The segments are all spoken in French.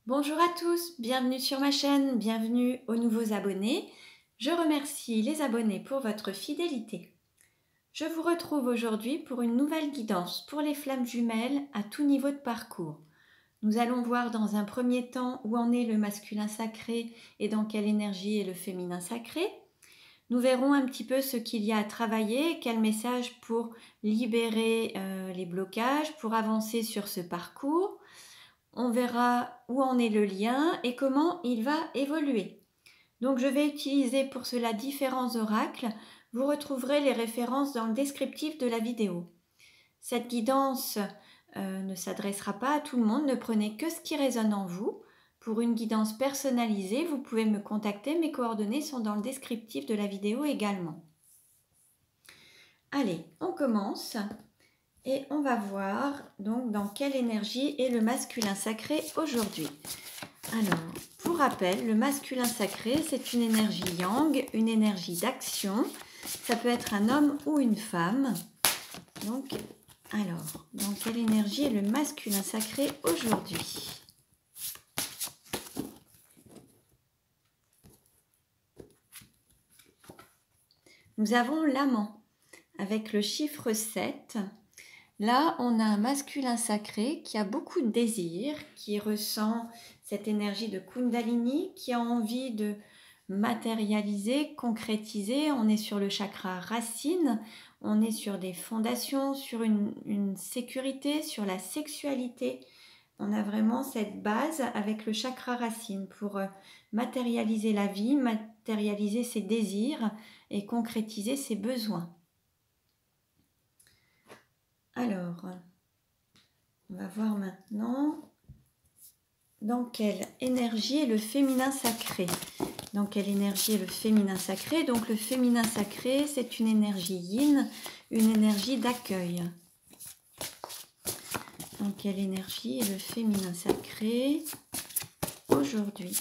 Bonjour à tous, bienvenue sur ma chaîne, bienvenue aux nouveaux abonnés. Je remercie les abonnés pour votre fidélité. Je vous retrouve aujourd'hui pour une nouvelle guidance pour les flammes jumelles à tout niveau de parcours. Nous allons voir dans un premier temps où en est le masculin sacré et dans quelle énergie est le féminin sacré. Nous verrons un petit peu ce qu'il y a à travailler, quel message pour libérer les blocages, pour avancer sur ce parcours. On verra où en est le lien et comment il va évoluer. Donc je vais utiliser pour cela différents oracles. Vous retrouverez les références dans le descriptif de la vidéo. Cette guidance ne s'adressera pas à tout le monde, ne prenez que ce qui résonne en vous. Pour une guidance personnalisée, vous pouvez me contacter, mes coordonnées sont dans le descriptif de la vidéo également. Allez, on commence. Et on va voir donc dans quelle énergie est le masculin sacré aujourd'hui. Alors, pour rappel, le masculin sacré, c'est une énergie yang, une énergie d'action. Ça peut être un homme ou une femme. Donc, alors, dans quelle énergie est le masculin sacré aujourd'hui? Nous avons l'amant avec le chiffre 7. Là, on a un masculin sacré qui a beaucoup de désirs, qui ressent cette énergie de Kundalini, qui a envie de matérialiser, concrétiser. On est sur le chakra racine, on est sur des fondations, sur une sécurité, sur la sexualité. On a vraiment cette base avec le chakra racine pour matérialiser la vie, matérialiser ses désirs et concrétiser ses besoins. Alors, on va voir maintenant dans quelle énergie est le féminin sacré. Dans quelle énergie est le féminin sacré? Donc le féminin sacré, c'est une énergie yin, une énergie d'accueil. Dans quelle énergie est le féminin sacré aujourd'hui?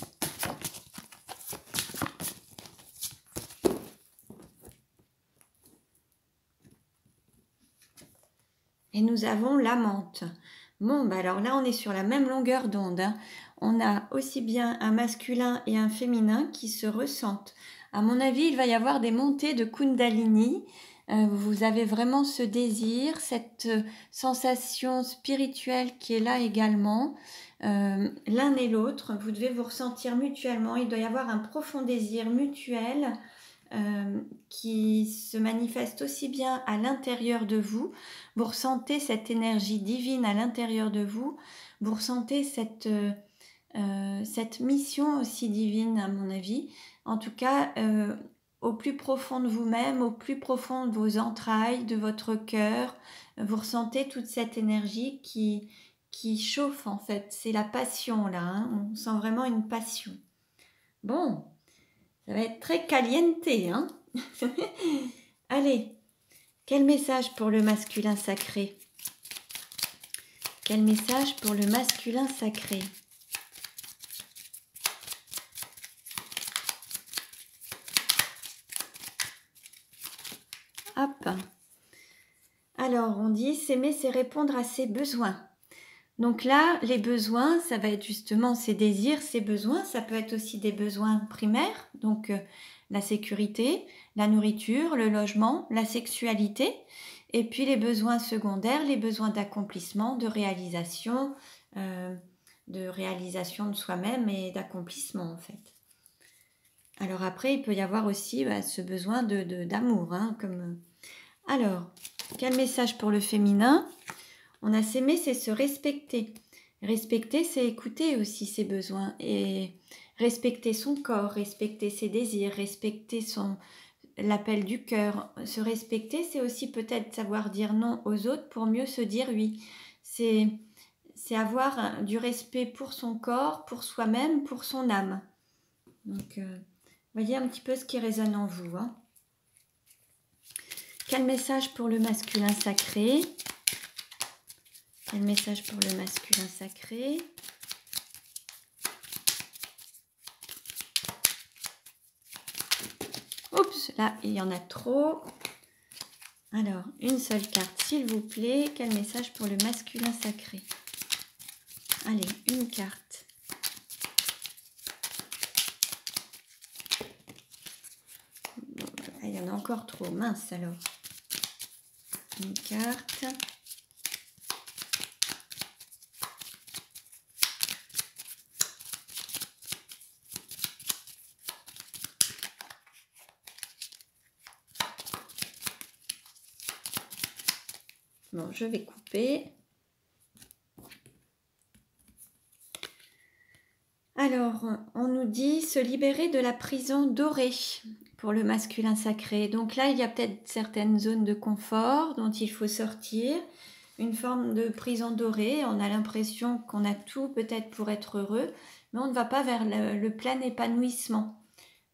Et nous avons l'amante. Bon, bah alors là, on est sur la même longueur d'onde. On a aussi bien un masculin et un féminin qui se ressentent. À mon avis, il va y avoir des montées de Kundalini. Vous avez vraiment ce désir, cette sensation spirituelle qui est là également. L'un et l'autre, vous devez vous ressentir mutuellement. Il doit y avoir un profond désir mutuel qui se manifeste aussi bien à l'intérieur de vous. Vous ressentez cette énergie divine à l'intérieur de vous. Vous ressentez cette mission aussi divine, à mon avis. En tout cas, au plus profond de vous-même, au plus profond de vos entrailles, de votre cœur, vous ressentez toute cette énergie qui chauffe en fait. C'est la passion là, hein. On sent vraiment une passion. Bon, ça va être très caliente, hein. Allez, quel message pour le masculin sacré? Quel message pour le masculin sacré? Hop. Alors, on dit s'aimer, c'est répondre à ses besoins. Donc là, les besoins, ça va être justement ses désirs, ses besoins. Ça peut être aussi des besoins primaires, donc la sécurité, la nourriture, le logement, la sexualité. Et puis les besoins secondaires, les besoins d'accomplissement, de réalisation de soi-même et d'accomplissement en fait. Alors après, il peut y avoir aussi ce besoin d'amour. Hein, Alors, quel message pour le féminin? On a s'aimer, c'est se respecter. Respecter, c'est écouter aussi ses besoins et respecter son corps, respecter ses désirs, respecter l'appel du cœur. Se respecter, c'est aussi peut-être savoir dire non aux autres pour mieux se dire oui. C'est avoir du respect pour son corps, pour soi-même, pour son âme. Donc, voyez un petit peu ce qui résonne en vous. Hein. Quel message pour le masculin sacré? Quel message pour le masculin sacré? Oups, là, il y en a trop. Alors, une seule carte, s'il vous plaît. Quel message pour le masculin sacré? Allez, une carte. Ah, il y en a encore trop, mince alors. Une carte. Bon, je vais couper. Alors, on nous dit se libérer de la prison dorée pour le masculin sacré. Donc là, il y a peut-être certaines zones de confort dont il faut sortir. Une forme de prison dorée. On a l'impression qu'on a tout peut-être pour être heureux, mais on ne va pas vers le plein épanouissement.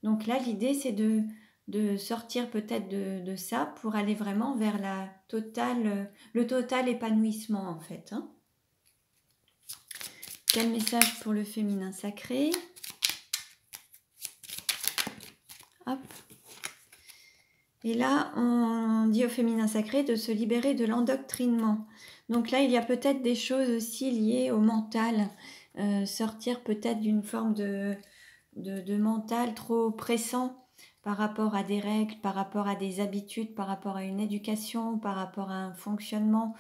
Donc là, l'idée, c'est de sortir peut-être de ça pour aller vraiment vers le total épanouissement en fait. Hein. Quel message pour le féminin sacré? Hop. Et là, on dit au féminin sacré de se libérer de l'endoctrinement. Donc là, il y a peut-être des choses aussi liées au mental. Sortir peut-être d'une forme de mental trop pressant par rapport à des règles, par rapport à des habitudes, par rapport à une éducation, par rapport à un fonctionnement.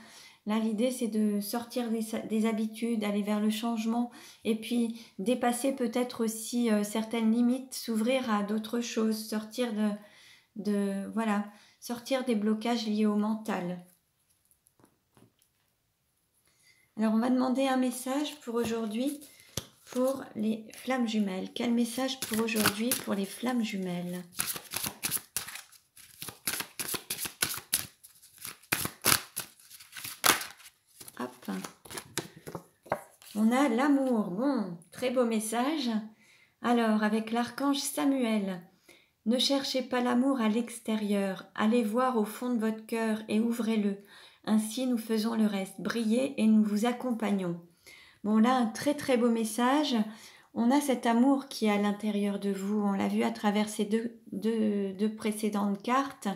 Là, l'idée, c'est de sortir des habitudes, aller vers le changement et puis dépasser peut-être aussi certaines limites, s'ouvrir à d'autres choses, sortir voilà, sortir des blocages liés au mental. Alors, on va demander un message pour aujourd'hui pour les flammes jumelles. Quel message pour aujourd'hui pour les flammes jumelles? Hop. On a l'amour. Bon, très beau message. Alors, avec l'archange Samuel, ne cherchez pas l'amour à l'extérieur. Allez voir au fond de votre cœur et ouvrez-le. Ainsi, nous faisons le reste. Brillez et nous vous accompagnons. Bon, là, un très très beau message. On a cet amour qui est à l'intérieur de vous. On l'a vu à travers ces deux précédentes cartes.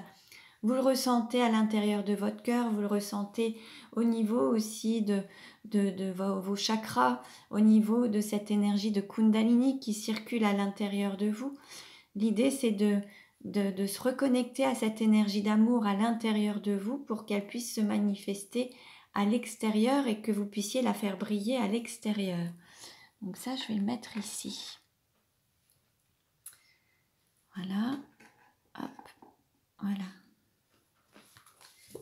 Vous le ressentez à l'intérieur de votre cœur, vous le ressentez au niveau aussi de vos chakras, au niveau de cette énergie de Kundalini qui circule à l'intérieur de vous. L'idée, c'est de se reconnecter à cette énergie d'amour à l'intérieur de vous pour qu'elle puisse se manifester à l'extérieur et que vous puissiez la faire briller à l'extérieur. Donc ça, je vais le mettre ici. Voilà. Hop. Voilà.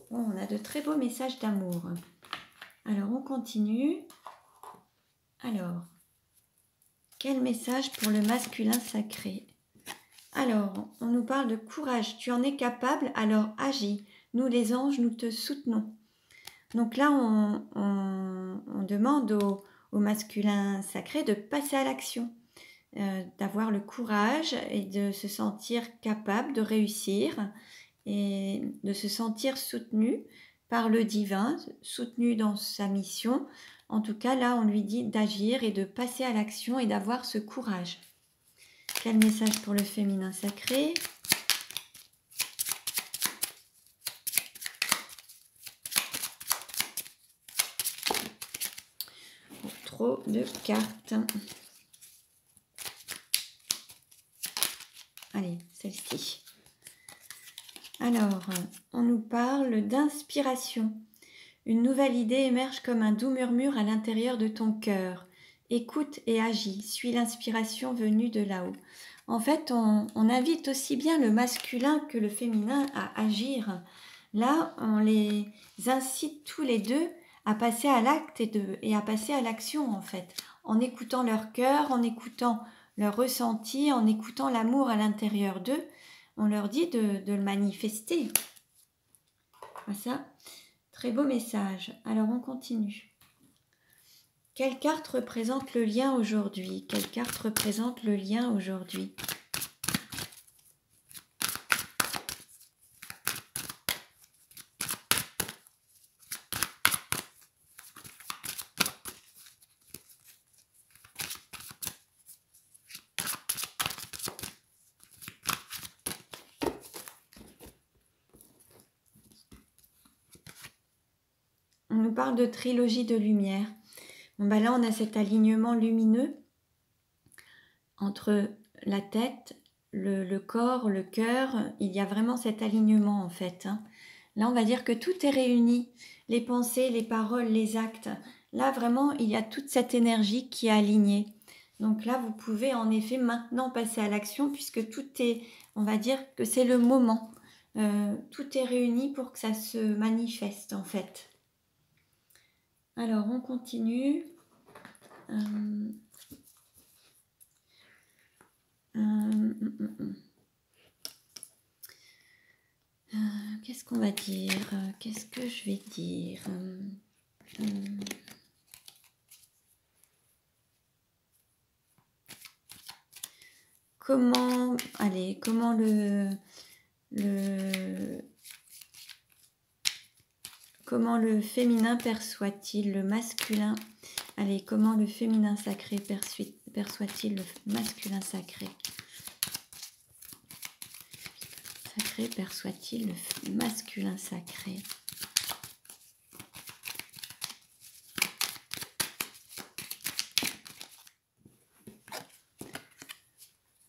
Bon, on a de très beaux messages d'amour. Alors, on continue. Alors, quel message pour le masculin sacré? Alors, on nous parle de courage. Tu en es capable, alors agis. Nous, les anges, nous te soutenons. Donc là, on demande au masculin sacré de passer à l'action, d'avoir le courage et de se sentir capable de réussir et de se sentir soutenu par le divin, soutenu dans sa mission. En tout cas, là, on lui dit d'agir et de passer à l'action et d'avoir ce courage. Quel message pour le féminin sacré? Oh, trop de cartes. Allez, celle-ci. Alors, on nous parle d'inspiration. Une nouvelle idée émerge comme un doux murmure à l'intérieur de ton cœur. Écoute et agis, suis l'inspiration venue de là-haut. En fait, on invite aussi bien le masculin que le féminin à agir. Là, on les incite tous les deux à passer à l'acte et à passer à l'action, en fait, en écoutant leur cœur, en écoutant leur ressenti, en écoutant l'amour à l'intérieur d'eux. On leur dit de le manifester. Voilà. Très beau message. Alors, on continue. Quelle carte représente le lien aujourd'hui? Quelle carte représente le lien aujourd'hui? On nous parle de trilogie de lumière. Bon, ben là, on a cet alignement lumineux entre la tête, le corps, le cœur, il y a vraiment cet alignement en fait. Hein. Là, on va dire que tout est réuni, les pensées, les paroles, les actes. Là, vraiment, il y a toute cette énergie qui est alignée. Donc là, vous pouvez en effet maintenant passer à l'action puisque tout est, on va dire que c'est le moment. Tout est réuni pour que ça se manifeste en fait. Alors, on continue. Qu'est-ce qu'on va dire? Qu'est-ce que je vais dire? Comment le féminin perçoit-il le masculin? Allez, comment le féminin sacré perçoit-il le masculin sacré? Sacré perçoit-il le masculin sacré?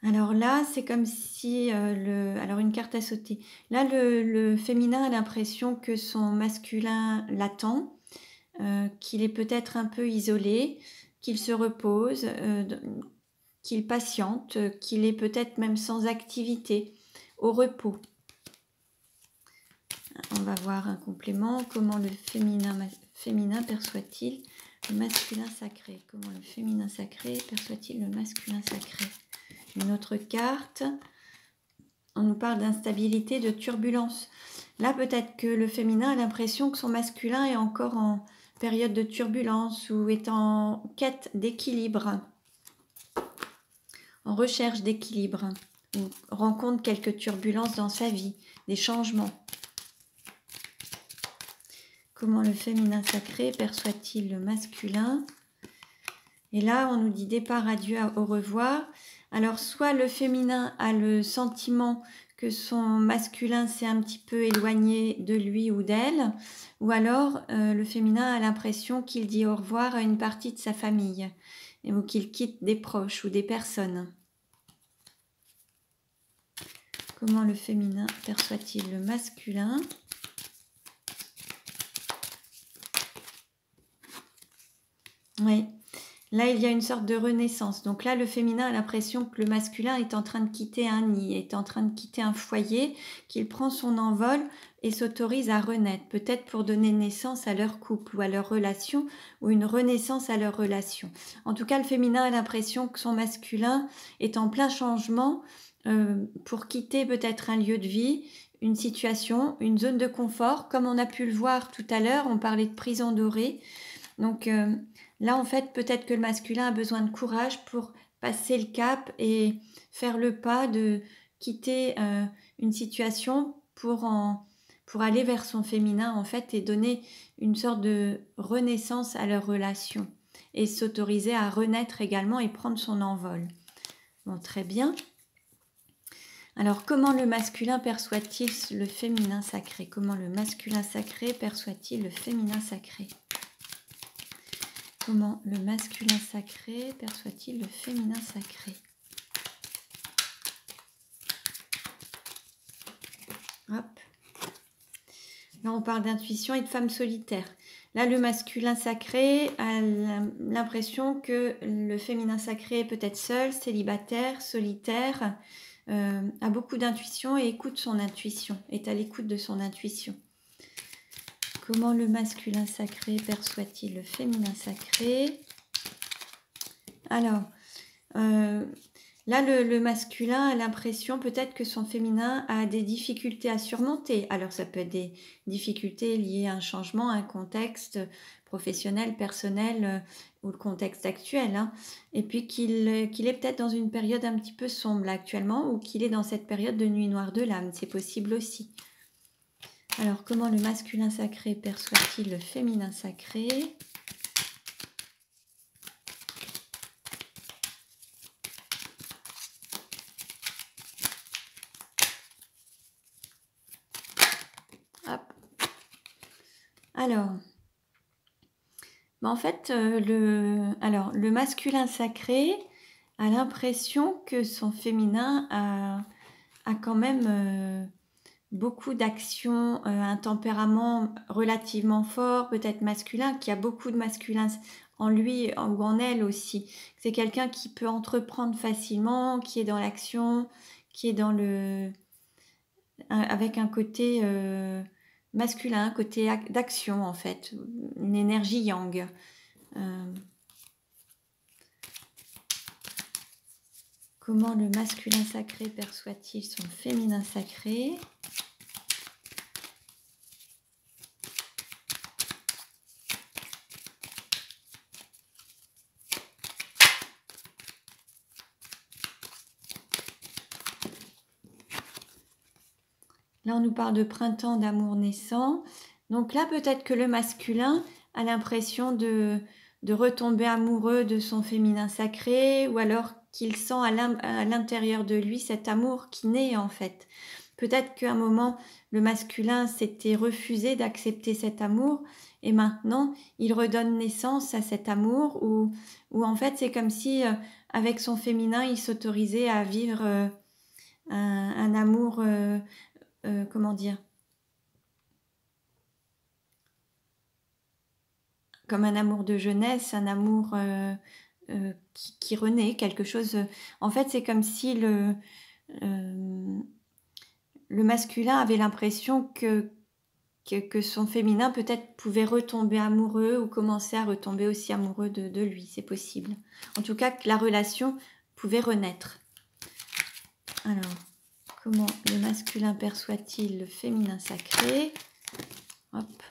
Alors là, c'est comme si alors une carte à sauter. Là, le féminin a l'impression que son masculin l'attend, qu'il est peut-être un peu isolé, qu'il se repose, qu'il patiente, qu'il est peut-être même sans activité, au repos. On va voir un complément. Comment le féminin perçoit-il le masculin sacré? Comment le féminin sacré perçoit-il le masculin sacré? Une autre carte, on nous parle d'instabilité, de turbulence. Là, peut-être que le féminin a l'impression que son masculin est encore en période de turbulence ou est en quête d'équilibre, en recherche d'équilibre, ou rencontre quelques turbulences dans sa vie, des changements. Comment le féminin sacré perçoit-il le masculin? Et là, on nous dit départ, adieu, au revoir. Alors, soit le féminin a le sentiment que son masculin s'est un petit peu éloigné de lui ou d'elle, ou alors le féminin a l'impression qu'il dit au revoir à une partie de sa famille, ou qu'il quitte des proches ou des personnes. Comment le féminin perçoit-il le masculin? Oui. Là, il y a une sorte de renaissance. Donc là, le féminin a l'impression que le masculin est en train de quitter un nid, est en train de quitter un foyer, qu'il prend son envol et s'autorise à renaître, peut-être pour donner naissance à leur couple ou à leur relation, ou une renaissance à leur relation. En tout cas, le féminin a l'impression que son masculin est en plein changement pour quitter peut-être un lieu de vie, une situation, une zone de confort. Comme on a pu le voir tout à l'heure, on parlait de prison dorée. Donc là, en fait, peut-être que le masculin a besoin de courage pour passer le cap et faire le pas de quitter une situation pour aller vers son féminin, en fait, et donner une sorte de renaissance à leur relation et s'autoriser à renaître également et prendre son envol. Bon, très bien. Alors, comment le masculin perçoit-il le féminin sacré? Comment le masculin sacré perçoit-il le féminin sacré? Comment le masculin sacré perçoit-il le féminin sacré? Hop. Là, on parle d'intuition et de femme solitaire. Là, le masculin sacré a l'impression que le féminin sacré est peut-être seul, célibataire, solitaire, a beaucoup d'intuition et écoute son intuition, est à l'écoute de son intuition. Comment le masculin sacré perçoit-il le féminin sacré? Alors, là, le masculin a l'impression peut-être que son féminin a des difficultés à surmonter. Alors, ça peut être des difficultés liées à un changement, à un contexte professionnel, personnel ou le contexte actuel. Hein. Et puis qu'il est peut-être dans une période un petit peu sombre là, actuellement, ou qu'il est dans cette période de nuit noire de l'âme. C'est possible aussi. Alors, comment le masculin sacré perçoit-il le féminin sacré? Hop. Alors, en fait, le masculin sacré a l'impression que son féminin a quand même beaucoup d'actions, un tempérament relativement fort, peut-être masculin, qui a beaucoup de masculin en lui ou en elle aussi. C'est quelqu'un qui peut entreprendre facilement, qui est dans l'action, qui est dans avec un côté masculin, un côté d'action en fait, une énergie yang. Comment le masculin sacré perçoit-il son féminin sacré? Là, on nous parle de printemps d'amour naissant. Donc là, peut-être que le masculin a l'impression de retomber amoureux de son féminin sacré, ou alors qu'il sent à l'intérieur de lui cet amour qui naît en fait. Peut-être qu'à un moment, le masculin s'était refusé d'accepter cet amour, et maintenant, il redonne naissance à cet amour, ou en fait, c'est comme si, avec son féminin, il s'autorisait à vivre un amour... comment dire, comme un amour de jeunesse, un amour qui renaît, quelque chose. En fait, c'est comme si le masculin avait l'impression que son féminin peut-être pouvait retomber amoureux ou commencer à retomber aussi amoureux de lui, c'est possible. En tout cas, que la relation pouvait renaître. Alors, comment le masculin perçoit-il le féminin sacré? Hop.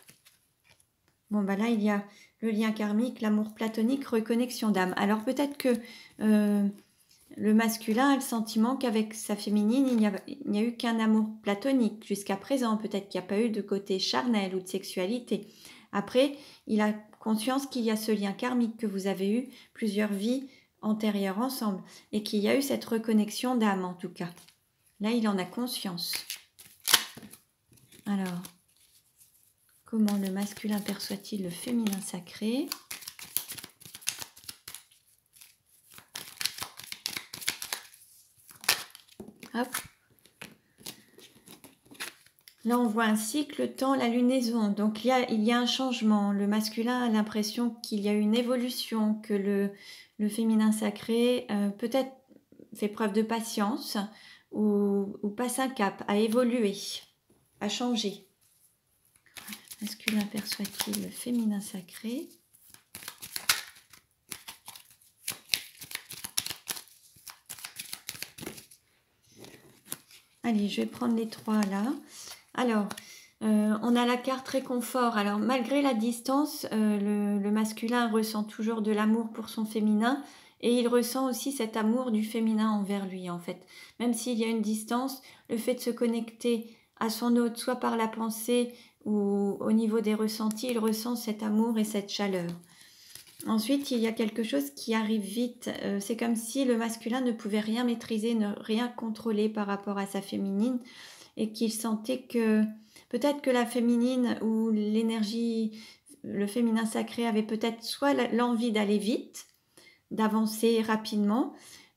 Bon, bah là, il y a le lien karmique, l'amour platonique, reconnexion d'âme. Alors peut-être que le masculin a le sentiment qu'avec sa féminine, il n'y a eu qu'un amour platonique jusqu'à présent. Peut-être qu'il n'y a pas eu de côté charnel ou de sexualité. Après, il a conscience qu'il y a ce lien karmique, que vous avez eu plusieurs vies antérieures ensemble, et qu'il y a eu cette reconnexion d'âme en tout cas. Là, il en a conscience. Alors, comment le masculin perçoit-il le féminin sacré? Hop. Là, on voit un cycle, le temps, la lunaison. Donc, il y a un changement. Le masculin a l'impression qu'il y a une évolution, que le féminin sacré peut-être fait preuve de patience ou passe un cap, a évolué, a changé. Masculin perçoit-il le féminin sacré? Allez, je vais prendre les trois là. Alors, on a la carte réconfort. Alors, malgré la distance, le masculin ressent toujours de l'amour pour son féminin, et il ressent aussi cet amour du féminin envers lui, en fait. Même s'il y a une distance, le fait de se connecter à son autre, soit par la pensée ou au niveau des ressentis, il ressent cet amour et cette chaleur. Ensuite, il y a quelque chose qui arrive vite. C'est comme si le masculin ne pouvait rien maîtriser, ne rien contrôler par rapport à sa féminine, et qu'il sentait que peut-être que la féminine ou l'énergie, le féminin sacré avait peut-être soit l'envie d'aller vite, d'avancer rapidement,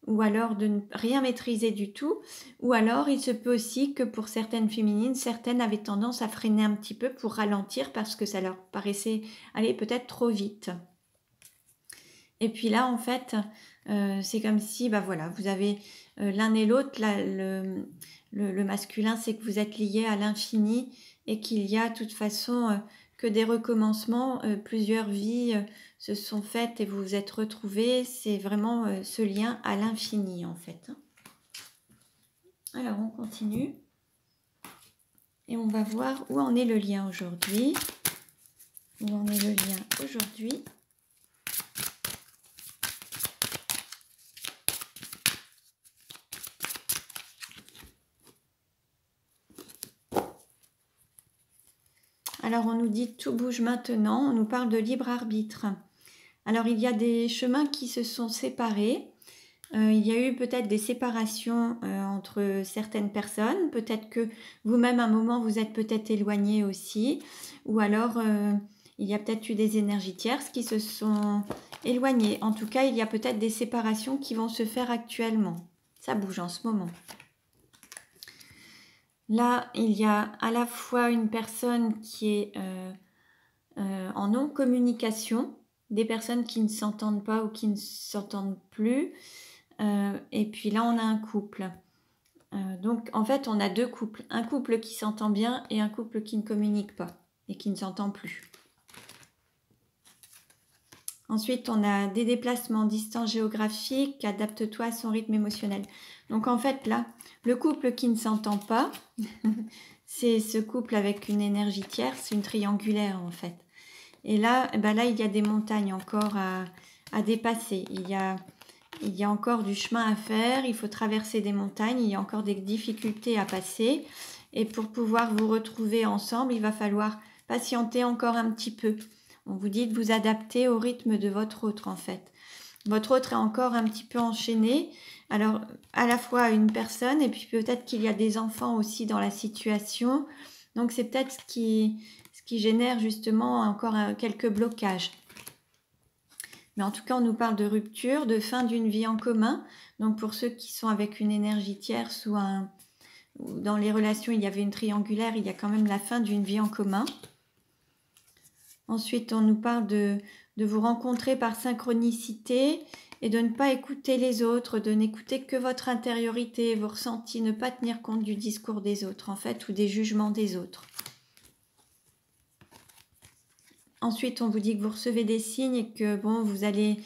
ou alors de ne rien maîtriser du tout, ou alors il se peut aussi que pour certaines féminines, certaines avaient tendance à freiner un petit peu pour ralentir parce que ça leur paraissait aller peut-être trop vite. Et puis là, en fait, c'est comme si, bah voilà, vous avez l'un et l'autre, le masculin, c'est que vous êtes liés à l'infini et qu'il y a de toute façon que des recommencements, plusieurs vies se sont faites et vous vous êtes retrouvés. C'est vraiment ce lien à l'infini, en fait. Alors, on continue. Et on va voir où en est le lien aujourd'hui. Où en est le lien aujourd'hui? Alors, on nous dit tout bouge maintenant, on nous parle de libre arbitre. Alors, il y a des chemins qui se sont séparés. Il y a eu peut-être des séparations entre certaines personnes. Peut-être que vous-même, à un moment, vous êtes peut-être éloigné aussi. Ou alors, il y a peut-être eu des énergies tierces qui se sont éloignées. En tout cas, il y a peut-être des séparations qui vont se faire actuellement. Ça bouge en ce moment. Là, il y a à la fois une personne qui est en non-communication, des personnes qui ne s'entendent pas ou qui ne s'entendent plus. Et puis là, on a un couple. Donc, en fait, on a deux couples. Un couple qui s'entend bien et un couple qui ne communique pas et qui ne s'entend plus. Ensuite, on a des déplacements, distance géographique, adapte-toi à son rythme émotionnel. Donc, en fait, là, le couple qui ne s'entend pas, c'est ce couple avec une énergie tierce, une triangulaire, en fait. Et là, là, il y a des montagnes encore à dépasser. Il y a encore du chemin à faire, il faut traverser des montagnes, il y a encore des difficultés à passer. Et pour pouvoir vous retrouver ensemble, il va falloir patienter encore un petit peu. On vous dit de vous adapter au rythme de votre autre, en fait. Votre autre est encore un petit peu enchaîné. Alors, à la fois une personne, et puis peut-être qu'il y a des enfants aussi dans la situation. Donc, c'est peut-être ce qui génère justement encore quelques blocages. Mais en tout cas, on nous parle de rupture, de fin d'une vie en commun. Donc, pour ceux qui sont avec une énergie tierce ou dans les relations, il y avait une triangulaire, il y a quand même la fin d'une vie en commun. Ensuite, on nous parle de vous rencontrer par synchronicité et de ne pas écouter les autres, de n'écouter que votre intériorité, vos ressentis, ne pas tenir compte du discours des autres, en fait, ou des jugements des autres. Ensuite, on vous dit que vous recevez des signes et que, bon, vous allez...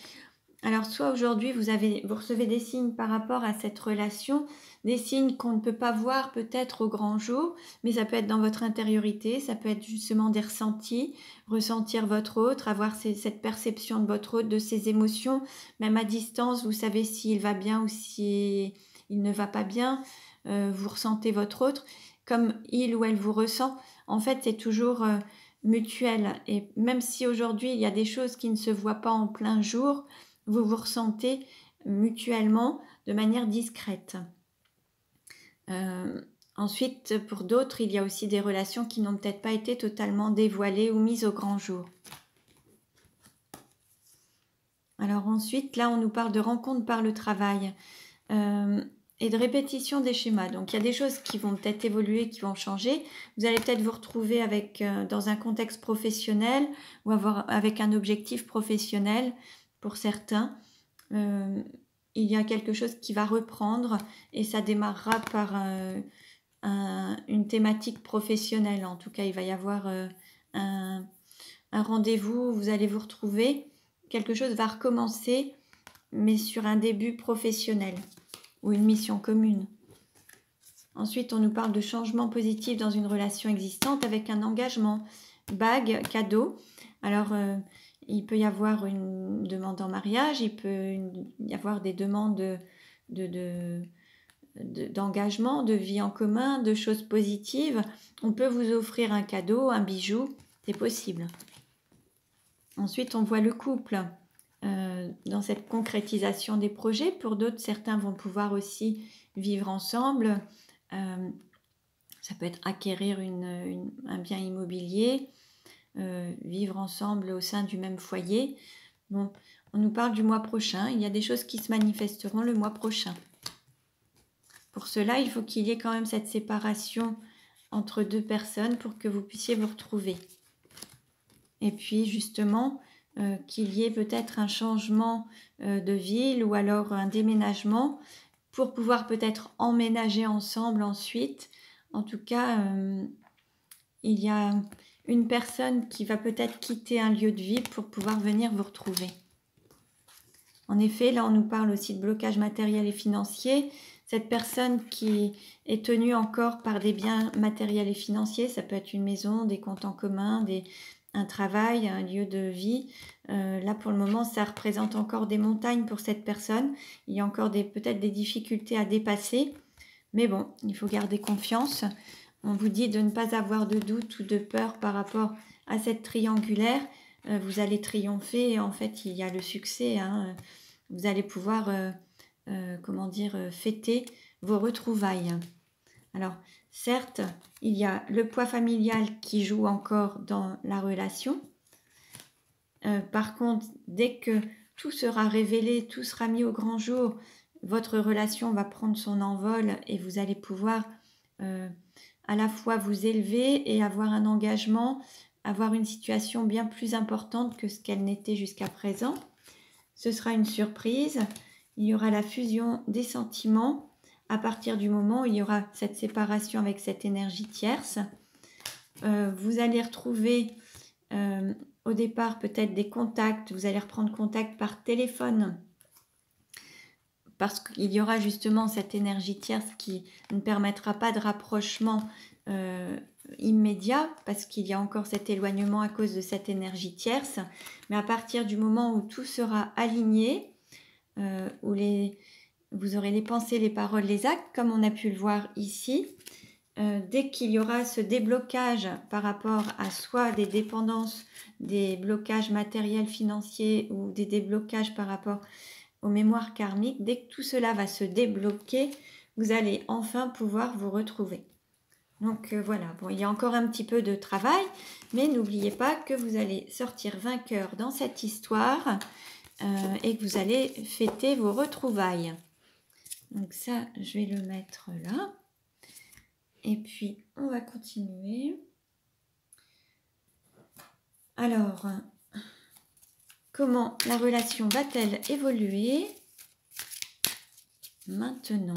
Alors, soit aujourd'hui, vous recevez des signes par rapport à cette relation, des signes qu'on ne peut pas voir peut-être au grand jour, mais ça peut être dans votre intériorité, ça peut être justement des ressentis, ressentir votre autre, avoir cette perception de votre autre, de ses émotions, même à distance, vous savez s'il va bien ou s'il ne va pas bien, vous ressentez votre autre, comme il ou elle vous ressent. En fait, c'est toujours mutuel, et même si aujourd'hui, il y a des choses qui ne se voient pas en plein jour, vous vous ressentez mutuellement de manière discrète. Ensuite, pour d'autres, il y a aussi des relations qui n'ont peut-être pas été totalement dévoilées ou mises au grand jour. Alors ensuite, là, on nous parle de rencontres par le travail et de répétition des schémas. Donc, il y a des choses qui vont peut-être évoluer, qui vont changer. Vous allez peut-être vous retrouver dans un contexte professionnel ou avec un objectif professionnel pour certains. Il y a quelque chose qui va reprendre et ça démarrera par une thématique professionnelle. En tout cas, il va y avoir un rendez-vous, vous allez vous retrouver. Quelque chose va recommencer, mais sur un début professionnel ou une mission commune. Ensuite, on nous parle de changement positif dans une relation existante avec un engagement, bague, cadeau. Alors, il peut y avoir une demande en mariage, il peut y avoir des demandes d'engagement, de vie en commun, de choses positives. On peut vous offrir un cadeau, un bijou, c'est possible. Ensuite, on voit le couple dans cette concrétisation des projets. Pour d'autres, certains vont pouvoir aussi vivre ensemble. Ça peut être acquérir un bien immobilier, vivre ensemble au sein du même foyer. Bon, on nous parle du mois prochain. Il y a des choses qui se manifesteront le mois prochain. Pour cela, il faut qu'il y ait quand même cette séparation entre deux personnes pour que vous puissiez vous retrouver. Et puis justement, qu'il y ait peut-être un changement de ville ou alors un déménagement pour pouvoir peut-être emménager ensemble ensuite. En tout cas, il y a une personne qui va peut-être quitter un lieu de vie pour pouvoir venir vous retrouver. En effet, là, on nous parle aussi de blocage matériel et financier. Cette personne qui est tenue encore par des biens matériels et financiers, ça peut être une maison, des comptes en commun, un travail, un lieu de vie. Là, pour le moment, ça représente encore des montagnes pour cette personne. Il y a encore peut-être des difficultés à dépasser. Mais bon, il faut garder confiance. On vous dit de ne pas avoir de doute ou de peur par rapport à cette triangulaire. Vous allez triompher et en fait, il y a le succès. Vous allez pouvoir, fêter vos retrouvailles. Alors, certes, il y a le poids familial qui joue encore dans la relation. Par contre, dès que tout sera révélé, tout sera mis au grand jour, votre relation va prendre son envol et vous allez pouvoir à la fois vous élever et avoir un engagement, avoir une situation bien plus importante que ce qu'elle n'était jusqu'à présent. Ce sera une surprise. Il y aura la fusion des sentiments à partir du moment où il y aura cette séparation avec cette énergie tierce. Vous allez retrouver au départ peut-être des contacts, vous allez reprendre contact par téléphone parce qu'il y aura justement cette énergie tierce qui ne permettra pas de rapprochement immédiat parce qu'il y a encore cet éloignement à cause de cette énergie tierce. Mais à partir du moment où tout sera aligné, où vous aurez les pensées, les paroles, les actes, comme on a pu le voir ici, dès qu'il y aura ce déblocage par rapport à soit des dépendances, des blocages matériels, financiers ou des déblocages par rapport aux mémoires karmiques, dès que tout cela va se débloquer, vous allez enfin pouvoir vous retrouver. Donc voilà, bon, il y a encore un petit peu de travail, mais n'oubliez pas que vous allez sortir vainqueur dans cette histoire et que vous allez fêter vos retrouvailles. Donc ça, je vais le mettre là. Et puis, on va continuer. Alors, comment la relation va-t-elle évoluer maintenant?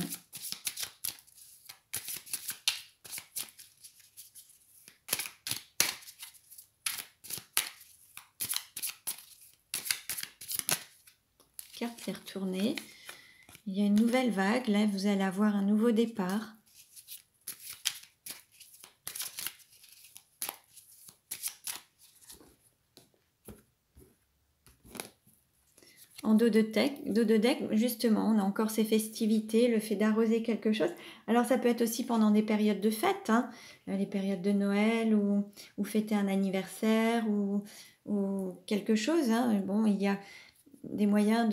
Carte s'est retournée. Il y a une nouvelle vague. Là, vous allez avoir un nouveau départ. En dos de deck, justement, on a encore ces festivités, le fait d'arroser quelque chose. Alors, ça peut être aussi pendant des périodes de fête, hein, les périodes de Noël ou fêter un anniversaire ou quelque chose. Hein. Bon, il y a des moyens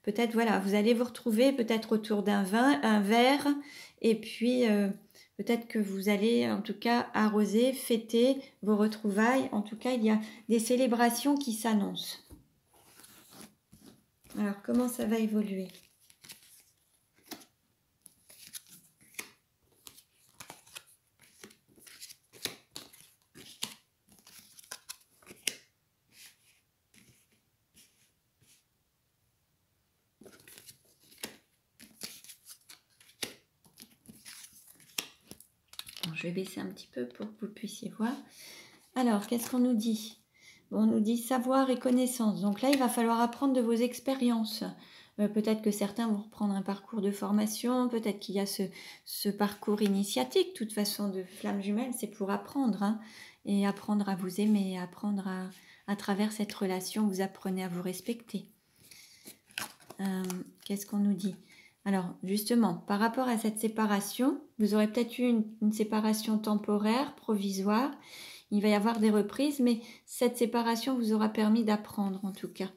peut-être, voilà, vous allez vous retrouver peut-être autour d'un vin, un verre, et puis peut-être que vous allez en tout cas arroser, fêter vos retrouvailles. En tout cas, il y a des célébrations qui s'annoncent. Alors, comment ça va évoluer? Bon, je vais baisser un petit peu pour que vous puissiez voir. Alors, qu'est-ce qu'on nous dit? On nous dit savoir et connaissance. Donc là, il va falloir apprendre de vos expériences. Peut-être que certains vont reprendre un parcours de formation, peut-être qu'il y a ce parcours initiatique. De toute façon, de flamme jumelle, c'est pour apprendre. Hein, et apprendre à vous aimer, apprendre à travers cette relation, vous apprenez à vous respecter. Qu'est-ce qu'on nous dit? Alors, justement, par rapport à cette séparation, vous aurez peut-être eu une séparation temporaire, provisoire. Il va y avoir des reprises, mais cette séparation vous aura permis d'apprendre en tout cas.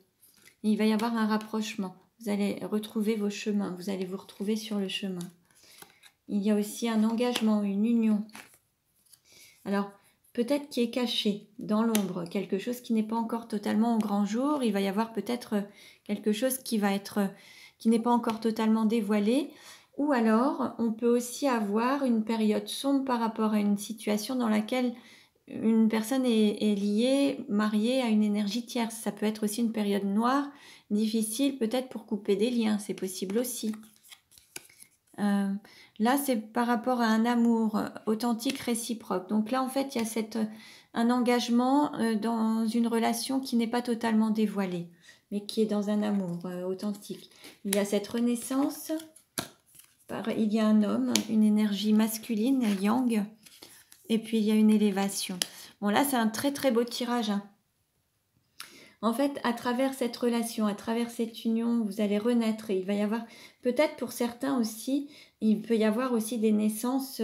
Et il va y avoir un rapprochement. Vous allez retrouver vos chemins, vous allez vous retrouver sur le chemin. Il y a aussi un engagement, une union. Alors, peut-être qui est caché dans l'ombre, quelque chose qui n'est pas encore totalement au grand jour. Il va y avoir peut-être quelque chose qui n'est pas encore totalement dévoilé. Ou alors, on peut aussi avoir une période sombre par rapport à une situation dans laquelle une personne est liée, mariée à une énergie tierce. Ça peut être aussi une période noire, difficile peut-être pour couper des liens, c'est possible aussi. Là, c'est par rapport à un amour authentique, réciproque. Donc là, en fait, il y a un engagement dans une relation qui n'est pas totalement dévoilée, mais qui est dans un amour authentique. Il y a cette renaissance, il y a un homme, une énergie masculine, yang, et puis il y a une élévation. Bon, là, c'est un très très beau tirage. Hein. En fait, à travers cette relation, à travers cette union, vous allez renaître. Et il va y avoir, peut-être pour certains aussi, il peut y avoir aussi des naissances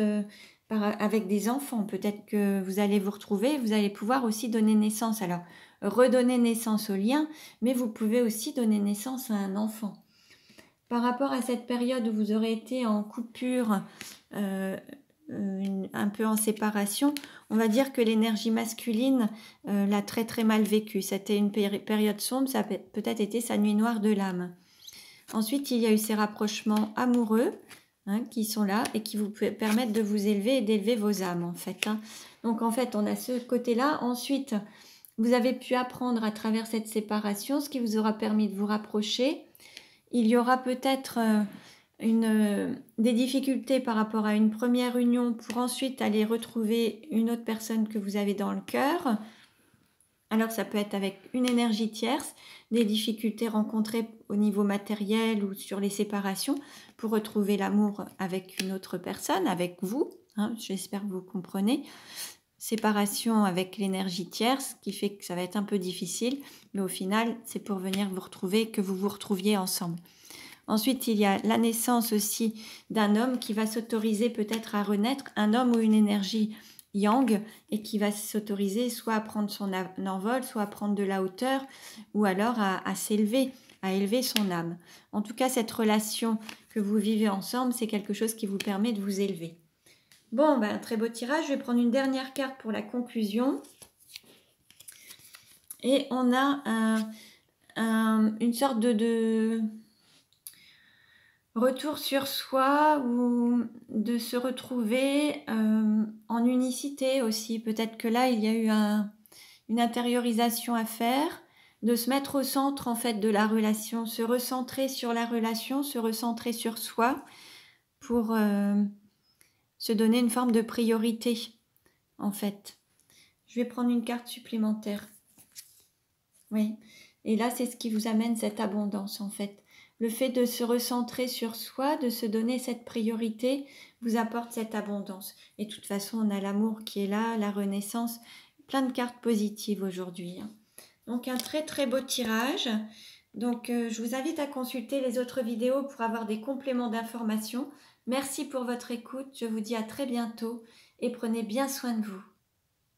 avec des enfants. Peut-être que vous allez vous retrouver, vous allez pouvoir aussi donner naissance. Alors, redonner naissance au lien, mais vous pouvez aussi donner naissance à un enfant. Par rapport à cette période où vous aurez été en coupure un peu en séparation, on va dire que l'énergie masculine l'a très très mal vécu. C'était une période sombre, ça a peut-être été sa nuit noire de l'âme. Ensuite, il y a eu ces rapprochements amoureux qui sont là et qui vous permettent de vous élever et d'élever vos âmes en fait. Donc en fait, on a ce côté-là. Ensuite, vous avez pu apprendre à travers cette séparation, ce qui vous aura permis de vous rapprocher. Il y aura peut-être des difficultés par rapport à une première union pour ensuite aller retrouver une autre personne que vous avez dans le cœur. Alors ça peut être avec une énergie tierce, des difficultés rencontrées au niveau matériel ou sur les séparations pour retrouver l'amour avec une autre personne, avec vous. J'espère que vous comprenez. Séparation avec l'énergie tierce, qui fait que ça va être un peu difficile, mais au final, c'est pour venir vous retrouver, que vous vous retrouviez ensemble. Ensuite, il y a la naissance aussi d'un homme qui va s'autoriser peut-être à renaître, un homme ou une énergie yang, et qui va s'autoriser soit à prendre son envol, soit à prendre de la hauteur, ou alors à s'élever, à élever son âme. En tout cas, cette relation que vous vivez ensemble, c'est quelque chose qui vous permet de vous élever. Bon, très beau tirage. Je vais prendre une dernière carte pour la conclusion. Et on a une sorte de retour sur soi ou de se retrouver en unicité aussi. Peut-être que là, il y a eu une intériorisation à faire, de se mettre au centre en fait de la relation, se recentrer sur la relation, se recentrer sur soi pour se donner une forme de priorité en fait. Je vais prendre une carte supplémentaire. Oui, et là c'est ce qui vous amène cette abondance en fait. Le fait de se recentrer sur soi, de se donner cette priorité, vous apporte cette abondance. Et de toute façon, on a l'amour qui est là, la renaissance, plein de cartes positives aujourd'hui. Donc un très très beau tirage. Donc je vous invite à consulter les autres vidéos pour avoir des compléments d'informations. Merci pour votre écoute, je vous dis à très bientôt et prenez bien soin de vous.